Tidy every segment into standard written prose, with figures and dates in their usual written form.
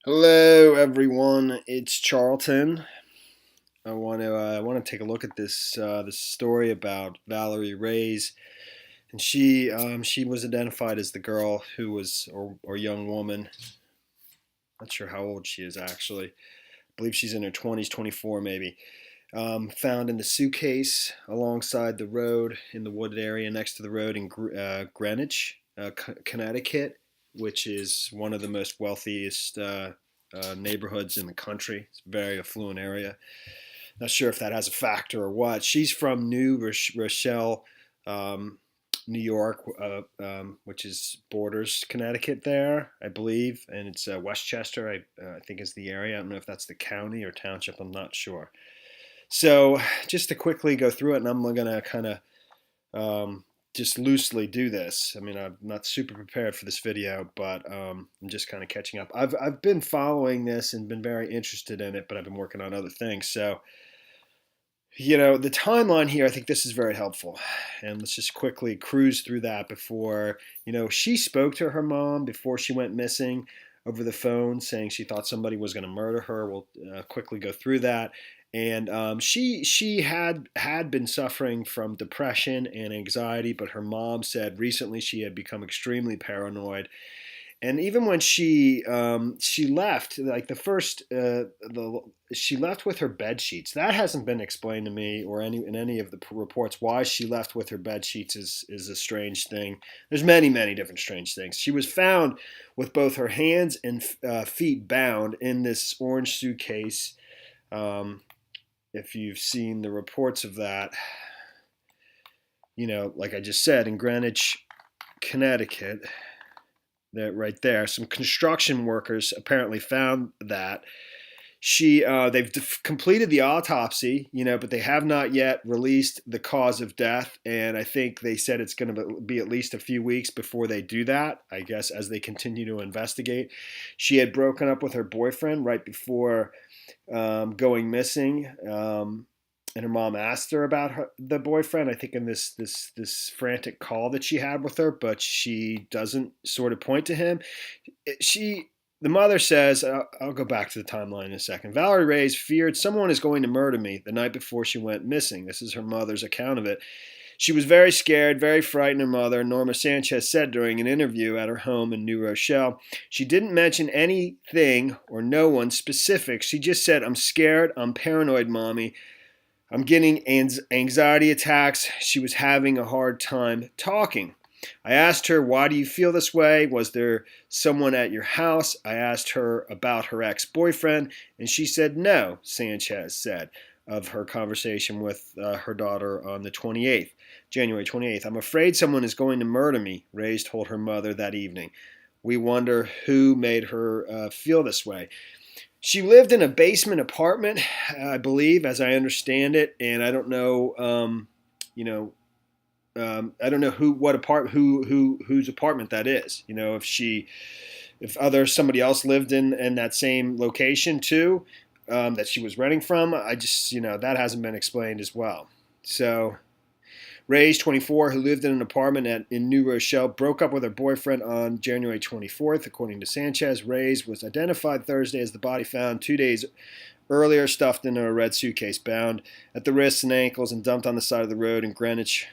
Hello, everyone. It's Charlton. I want to take a look at this story about Valerie Reyes, and she was identified as the girl who was or young woman. Not sure how old she is actually. I believe she's in her 20s, 24 maybe. Found in the Suitcase alongside the road in the wooded area next to the road in Greenwich, Connecticut, which is one of the most wealthiest neighborhoods in the country. It's a very affluent area. Not sure if that has a factor or what. She's from New Rochelle, um, New York, which is borders Connecticut there, I believe, and it's Westchester, I think is the area. I don't know if that's the county or township. I'm not sure. So just to quickly go through it, and I'm going to kind of just loosely do this. I mean, I'm not super prepared for this video, but I'm just kind of catching up. I've been following this and been very interested in it, but I've been working on other things. So, the timeline here, I think this is very helpful. And let's just quickly cruise through that before, she spoke to her mom before she went missing over the phone, saying she thought somebody was going to murder her. We'll quickly go through that. And she had been suffering from depression and anxiety, but her mom said recently she had become extremely paranoid. And even when she left, like she left with her bed sheets. That hasn't been explained to me or in any of the reports. Why she left with her bed sheets is a strange thing. There's many different strange things. She was found with both her hands and feet bound in this orange suitcase. If you've seen the reports of that, like I just said, in Greenwich, Connecticut, that right there, some construction workers apparently found that they've completed the autopsy, but they have not yet released the cause of death, and I think they said it's going to be at least a few weeks before they do that, I guess, as they continue to investigate. She had broken up with her boyfriend right before going missing, and her mom asked her about the boyfriend. I think in this frantic call that she had with her, but she doesn't sort of point to him. The mother says, I'll go back to the timeline in a second. Valerie Reyes feared someone is going to murder me the night before she went missing. This is her mother's account of it. She was very scared, very frightened, her mother, Norma Sanchez, said during an interview at her home in New Rochelle. She didn't mention anything or no one specific. She just said, I'm scared, I'm paranoid, Mommy. I'm getting anxiety attacks. She was having a hard time talking. I asked her, why do you feel this way? Was there someone at your house? I asked her about her ex-boyfriend, and she said no, Sanchez said of her conversation with her daughter on the 28th, January 28th. I'm afraid someone is going to murder me, Reyes told her mother that evening. We wonder who made her feel this way. She lived in a basement apartment, I believe, as I understand it, and I don't know, I don't know whose apartment that is. If somebody else lived in that same location too, that she was renting from. I just, that hasn't been explained as well. So Reyes, 24, who lived in an apartment in New Rochelle, broke up with her boyfriend on January 24th. According to Sanchez, Reyes was identified Thursday as the body found 2 days earlier, stuffed into a red suitcase, bound at the wrists and ankles, and dumped on the side of the road in Greenwich,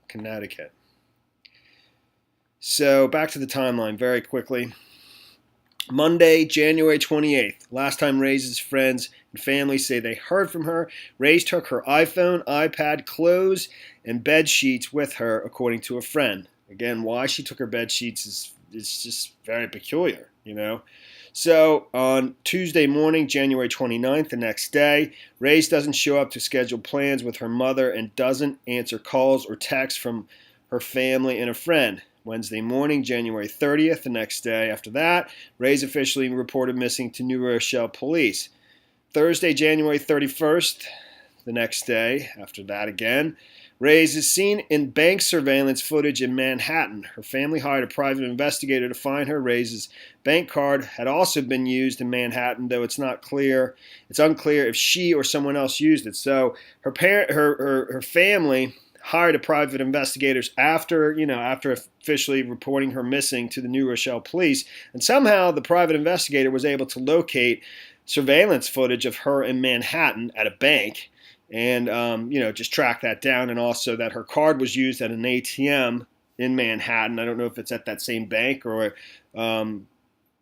Connecticut. So back to the timeline very quickly. Monday, January 28th. Last time Reyes' friends and family say they heard from her. Reyes took her iPhone, iPad, clothes, and bed sheets with her, according to a friend. Again, why she took her bed sheets is just very peculiar, So on Tuesday morning, January 29th, the next day, Reyes doesn't show up to scheduled plans with her mother and doesn't answer calls or texts from her family and a friend. Wednesday morning, January 30th, the next day after that, Reyes officially reported missing to New Rochelle police. Thursday, January 31st, the next day after that again, Reyes is seen in bank surveillance footage in Manhattan. Her family hired a private investigator to find her. Reyes' bank card had also been used in Manhattan, though it's unclear if she or someone else used it. So her family hired a private investigators after officially reporting her missing to the New Rochelle police, and somehow the private investigator was able to locate surveillance footage of her in Manhattan at a bank, and just track that down, and also that her card was used at an ATM in Manhattan. I don't know if it's at that same bank or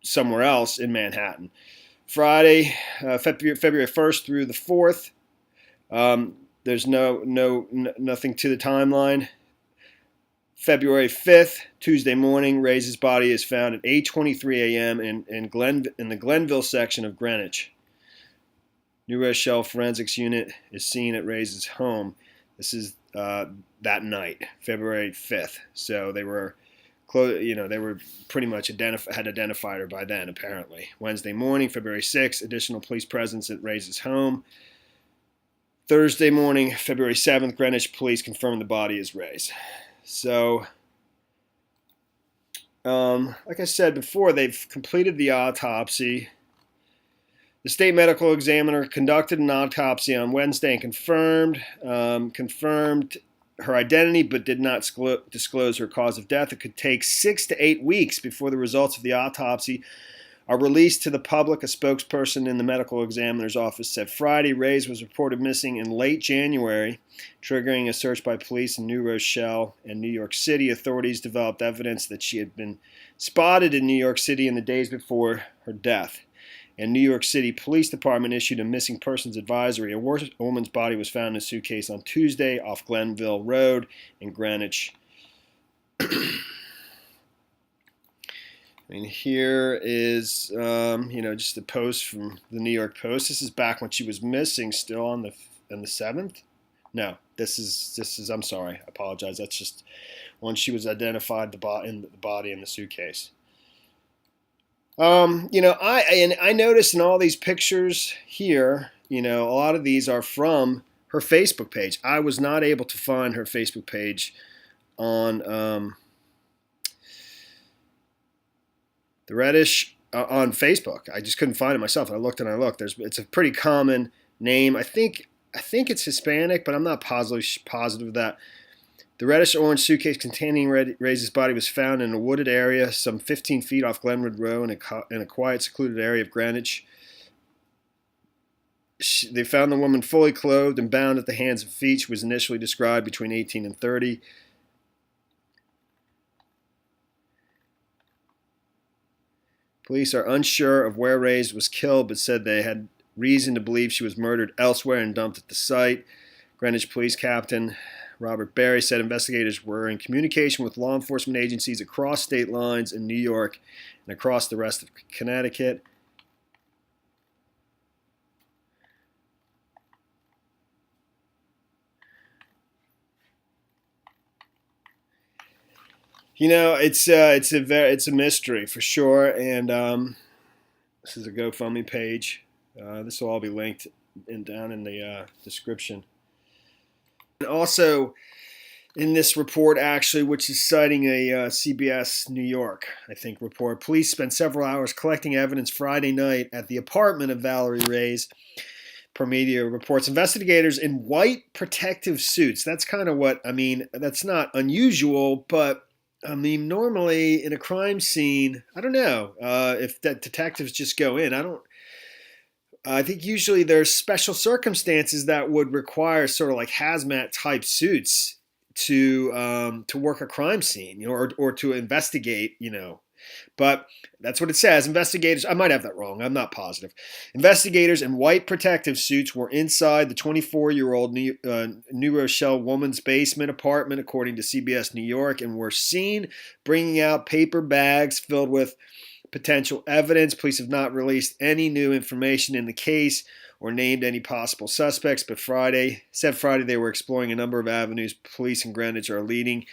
somewhere else in Manhattan. Friday, February 1st through the 4th. There's nothing to the timeline. February 5th, Tuesday morning, Reyes' body is found at 8:23 a.m. in the Glenville section of Greenwich. New Rochelle Forensics Unit is seen at Reyes' home. This is that night, February 5th. So they were they were pretty much had identified her by then, apparently. Wednesday morning, February 6th, additional police presence at Reyes' home. Thursday morning, February 7th, Greenwich police confirmed the body is Reyes. So, like I said before, they've completed the autopsy. The state medical examiner conducted an autopsy on Wednesday and confirmed her identity, but did not disclose her cause of death. It could take 6 to 8 weeks before the results of the autopsy are released to the public. A spokesperson in the medical examiner's office said Friday Reyes was reported missing in late January, triggering a search by police in New Rochelle and New York City. Authorities developed evidence that she had been spotted in New York City in the days before her death. And New York City Police Department issued a missing persons advisory. A woman's body was found in a suitcase on Tuesday off Glenville Road in Greenwich. Here is, just a post from the New York Post. This is back when she was missing, still on the 7th. No, this is. I'm sorry, I apologize. That's just when she was identified, the body in the suitcase. I noticed in all these pictures here, a lot of these are from her Facebook page. I was not able to find her Facebook page on the Reddish on Facebook. I just couldn't find it myself. I looked. It's a pretty common name. I think it's Hispanic, but I'm not positive of that. The reddish-orange suitcase containing Reyes' body was found in a wooded area some 15 feet off Glenwood Road in a quiet, secluded area of Greenwich. They found the woman fully clothed and bound at the hands and feet. She was initially described between 18 and 30. Police are unsure of where Reyes was killed, but said they had reason to believe she was murdered elsewhere and dumped at the site. Greenwich Police Captain Robert Barry said investigators were in communication with law enforcement agencies across state lines in New York and across the rest of Connecticut. It's a mystery for sure, and this is a GoFundMe page. This will all be linked down in the description. And also, in this report, actually, which is citing a CBS New York, I think, report, police spent several hours collecting evidence Friday night at the apartment of Valerie Reyes, per media reports. Investigators in white protective suits. That's kind of that's not unusual, but normally in a crime scene, I don't know if that detectives just go in. I think usually there's special circumstances that would require sort of like hazmat type suits to work a crime scene, or to investigate, But that's what it says. Investigators, I might have that wrong. I'm not positive. Investigators in white protective suits were inside the 24-year-old New Rochelle woman's basement apartment, according to CBS New York, and were seen bringing out paper bags filled with potential evidence. Police have not released any new information in the case or named any possible suspects, but Friday they were exploring a number of avenues. Police in Greenwich are leading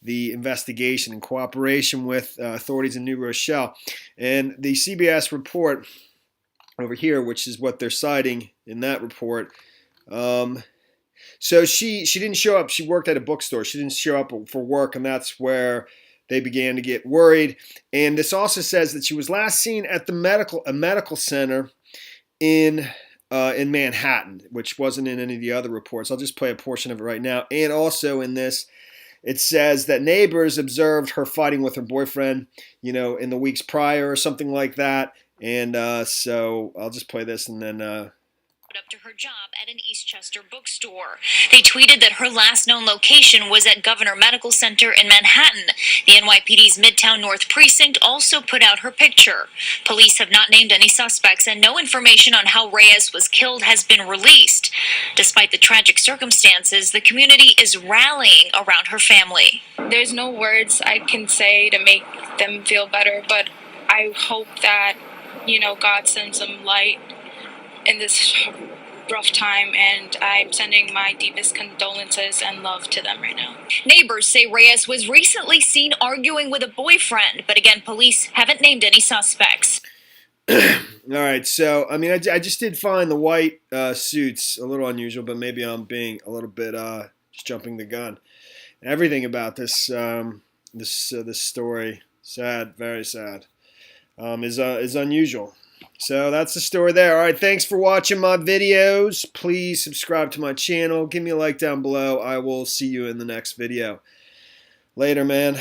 the investigation in cooperation with authorities in New Rochelle. And the CBS report over here, which is what they're citing in that report, so she didn't show up. She worked at a bookstore. She didn't show up for work, and that's where they began to get worried. And this also says that she was last seen at a medical center in in Manhattan, which wasn't in any of the other reports. I'll just play a portion of it right now. And also in this, it says that neighbors observed her fighting with her boyfriend, in the weeks prior or something like that. And so I'll just play this and then up to her job at an Eastchester bookstore. They tweeted that her last known location was at Governor Medical Center in Manhattan. The NYPD's Midtown North Precinct also put out her picture. Police have not named any suspects, and no information on how Reyes was killed has been released. Despite the tragic circumstances, the community is rallying around her family. There's no words I can say to make them feel better, but I hope that, God sends them light in this rough time, and I'm sending my deepest condolences and love to them right now. Neighbors say Reyes was recently seen arguing with a boyfriend, but again, police haven't named any suspects. All right, so I just did find the white suits a little unusual, but maybe I'm being a little bit just jumping the gun. Everything about this this story, sad, very sad, is unusual. So that's the story there. All right, thanks for watching my videos. Please subscribe to my channel. Give me a like down below. I will see you in the next video. Later, man.